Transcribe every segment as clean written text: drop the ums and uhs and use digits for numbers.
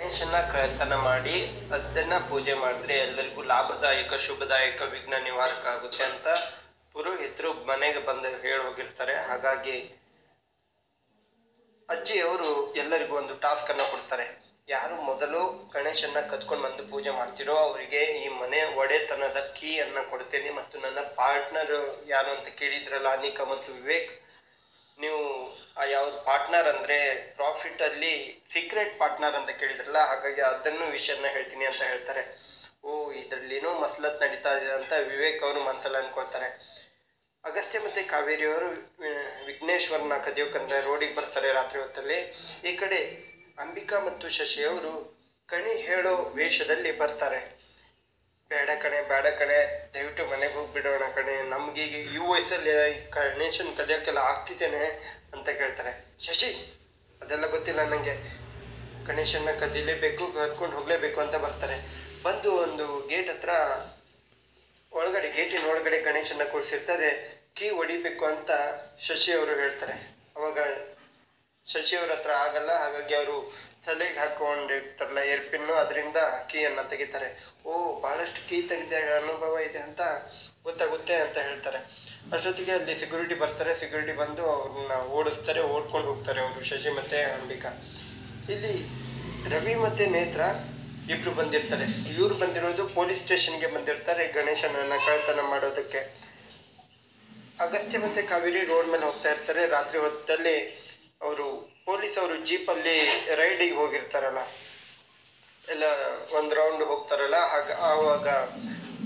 ಗಣೇಶನ ಕಳ್ತನ ಮಾಡಿ ಅದನ್ನ ಪೂಜೆ ಮಾಡಿದ್ರೆ ಎಲ್ಲರಿಗೂ ಲಾಭದಾಯಕ ಶುಭದಾಯಕ ವಿಘ್ನ ನಿವಾರಕ ಆಗುತ್ತೆ ಅಂತ ಪುರೋಹಿತರು ಮನೆಗೆ ಬಂದು ಹೇಳಿ ಹೋಗಿರ್ತಾರೆ. ಹಾಗಾಗಿ ಅಜ್ಜಿಯವರು ಎಲ್ಲರಿಗೂ ಒಂದು ಟಾಸ್ಕ್ ಅನ್ನ ಕೊಡ್ತಾರೆ. ಯಾರು ಮೊದಲು ಗಣೇಶನ್ನ ಕದ್ಕೊಂಡು ಬಂದು ಪೂಜೆ ಮಾಡ್ತಿರೋ ಅವರಿಗೆ ಈ ಮನೆ ಒಡೆತನದ ಕೀ ಅನ್ನ ಕೊಡ್ತೇನೆ. ಮತ್ತು ನನ್ನ ಪಾರ್ಟ್ನರ್ ಯಾರು ಅಂತ ಕೇಳಿದ್ರಲ್ಲ, ಅನಿಕಾ ಮತ್ತು ವಿವೇಕ್, ನೀವು ಆ ಯಾವ್ದು ಪಾರ್ಟ್ನರ್ ಅಂದರೆ ಪ್ರಾಫಿಟಲ್ಲಿ ಸೀಕ್ರೆಟ್ ಪಾರ್ಟ್ನರ್ ಅಂತ ಕೇಳಿದ್ರಲ್ಲ, ಹಾಗಾಗಿ ಅದನ್ನು ವಿಷಯನ ಹೇಳ್ತೀನಿ ಅಂತ ಹೇಳ್ತಾರೆ. ಓ, ಇದರಲ್ಲೇನೋ ಮಸಲತ್ ನಡೀತಾ ಇದೆ ಅಂತ ವಿವೇಕ್ ಅವರು ಮನಸ್ಸಲ್ಲಿ ಅನ್ಕೊಳ್ತಾರೆ. ಅಗಸ್ತ್ಯ ಮತ್ತು ಕಾವೇರಿಯವರು ವಿಘ್ನೇಶ್ವರನ ಕದಿಯೋಕಂತ ರೋಡಿಗೆ ಬರ್ತಾರೆ ರಾತ್ರಿ ಹೊತ್ತಲ್ಲಿ. ಈ ಕಡೆ ಅಂಬಿಕಾ ಮತ್ತು ಶಶಿಯವರು ಕಣಿ ಹೇಳೋ ವೇಷದಲ್ಲಿ ಬರ್ತಾರೆ. ಬೇಡ ಕಣೆ ಬೇಡ ಕಣೆ, ದಯವಿಟ್ಟು ಮನೆಗೆ ಹೋಗಿಬಿಡೋಣ ಕಣೆ, ನಮಗೀಗ ಈ ವಯಸ್ಸಲ್ಲಿ ಗಣೇಶನ ಕದಿಯೋಕ್ಕೆಲ್ಲ ಆಗ್ತಿದ್ದೇನೆ ಅಂತ ಕೇಳ್ತಾರೆ. ಶಶಿ, ಅದೆಲ್ಲ ಗೊತ್ತಿಲ್ಲ ನನಗೆ, ಗಣೇಶನ ಕದಿಲೇಬೇಕು, ಕದ್ಕೊಂಡು ಹೋಗಲೇಬೇಕು ಅಂತ ಬರ್ತಾರೆ. ಬಂದು ಒಂದು ಗೇಟ್ ಹತ್ರ ಗೇಟಿನ ಒಳಗಡೆ ಗಣೇಶನ ಕೂರಿಸಿರ್ತಾರೆ. ಕೀ ಹೊಡಿಬೇಕು ಅಂತ ಶಶಿಯವರು ಹೇಳ್ತಾರೆ. ಅವಾಗ ಶಶಿಯವ್ರ ಹತ್ರ ಆಗಲ್ಲ, ಹಾಗಾಗಿ ಅವರು ತಲೆಗೆ ಹಾಕೊಂಡಿರ್ತಾರಲ್ಲ ಏರ್ಪಿನ್ನು, ಅದರಿಂದ ಕೀಯನ್ನು ತೆಗಿತಾರೆ. ಓ, ಭಾಳಷ್ಟು ಕೀ ತೆಗೆದ ಅನುಭವ ಇದೆ ಅಂತ ಗೊತ್ತಾಗುತ್ತೆ ಅಂತ ಹೇಳ್ತಾರೆ. ಅಷ್ಟೊತ್ತಿಗೆ ಅಲ್ಲಿ ಸೆಕ್ಯೂರಿಟಿ ಬರ್ತಾರೆ. ಸೆಕ್ಯೂರಿಟಿ ಬಂದು ಅವ್ರನ್ನ ಓಡಿಸ್ತಾರೆ, ಓಡ್ಕೊಂಡು ಹೋಗ್ತಾರೆ ಅವರು, ಶಶಿ ಮತ್ತು ಅಂಬಿಕಾ. ಇಲ್ಲಿ ರವಿ ಮತ್ತು ನೇತ್ರ ಇಬ್ಬರು ಬಂದಿರ್ತಾರೆ. ಇವರು ಬಂದಿರೋದು ಪೊಲೀಸ್ ಸ್ಟೇಷನ್ಗೆ ಬಂದಿರ್ತಾರೆ ಗಣೇಶನನ್ನು ಕಳ್ತನ ಮಾಡೋದಕ್ಕೆ. ಅಗಸ್ತ್ಯ ಮತ್ತು ಕಾವೇರಿ ರೋಡ್ ಮೇಲೆ ಹೋಗ್ತಾ ಇರ್ತಾರೆ. ರಾತ್ರಿ ಹೊತ್ತಲ್ಲಿ ಪೊಲೀಸವರು ಜೀಪಲ್ಲಿ ರೈಡಿಗೆ ಹೋಗಿರ್ತಾರಲ್ಲ, ಎಲ್ಲ ಒಂದು ರೌಂಡ್ ಹೋಗ್ತಾರಲ್ಲ, ಆವಾಗ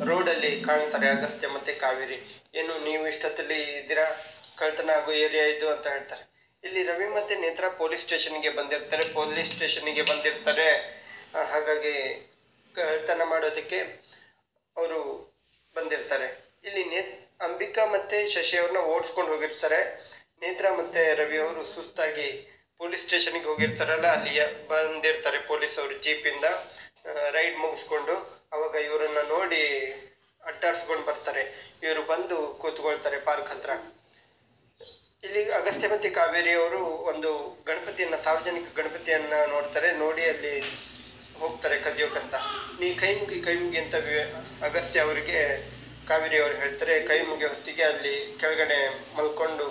ರೋಡಲ್ಲಿ ಕಾಣ್ತಾರೆ ಅಗಸ್ತ್ಯ ಮತ್ತು ಕಾವೇರಿ. ಏನು ನೀವು ಇಷ್ಟೊತ್ತಲ್ಲಿ ಇದ್ದೀರಾ, ಕಳ್ತನ ಆಗೋ ಏರಿಯಾ ಇದು ಅಂತ ಹೇಳ್ತಾರೆ. ಇಲ್ಲಿ ರವಿ ಮತ್ತು ನೇತ್ರ ಪೊಲೀಸ್ ಸ್ಟೇಷನ್ಗೆ ಬಂದಿರ್ತಾರೆ. ಹಾಗಾಗಿ ಕಳ್ತನ ಮಾಡೋದಕ್ಕೆ ಅವರು ಬಂದಿರ್ತಾರೆ. ಇಲ್ಲಿ ಅಂಬಿಕಾ ಮತ್ತು ಶಶಿಯವ್ರನ್ನ ಓಡಿಸ್ಕೊಂಡು ಹೋಗಿರ್ತಾರೆ. ನೇತ್ರ ಮತ್ತು ರವಿಯವರು ಸುಸ್ತಾಗಿ ಪೊಲೀಸ್ ಸ್ಟೇಷನ್ಗೆ ಹೋಗಿರ್ತಾರಲ್ಲ, ಅಲ್ಲಿ ಬಂದಿರ್ತಾರೆ ಪೊಲೀಸವರು ಜೀಪಿಂದ ರೈಡ್ ಮುಗಿಸ್ಕೊಂಡು. ಅವಾಗ ಇವರನ್ನು ನೋಡಿ ಅಡ್ಡಾಡ್ಸ್ಕೊಂಡು ಬರ್ತಾರೆ. ಇವರು ಬಂದು ಕೂತ್ಕೊಳ್ತಾರೆ ಪಾರ್ಕ್ ಹತ್ರ. ಇಲ್ಲಿ ಅಗಸ್ತ್ಯ ಮತ್ತು ಕಾವೇರಿಯವರು ಒಂದು ಸಾರ್ವಜನಿಕ ಗಣಪತಿಯನ್ನು ನೋಡ್ತಾರೆ. ನೋಡಿ ಅಲ್ಲಿ ಹೋಗ್ತಾರೆ ಕದಿಯೋಕಂತ. ನೀ ಕೈ ಮುಗಿ ಅಂತ ಅಗಸ್ತ್ಯ ಅವರಿಗೆ ಕಾವೇರಿ ಅವರು ಹೇಳ್ತಾರೆ. ಕೈ ಮುಗಿಯೋ ಹೊತ್ತಿಗೆ ಅಲ್ಲಿ ಕೆಳಗಡೆ ಮಲ್ಕೊಂಡು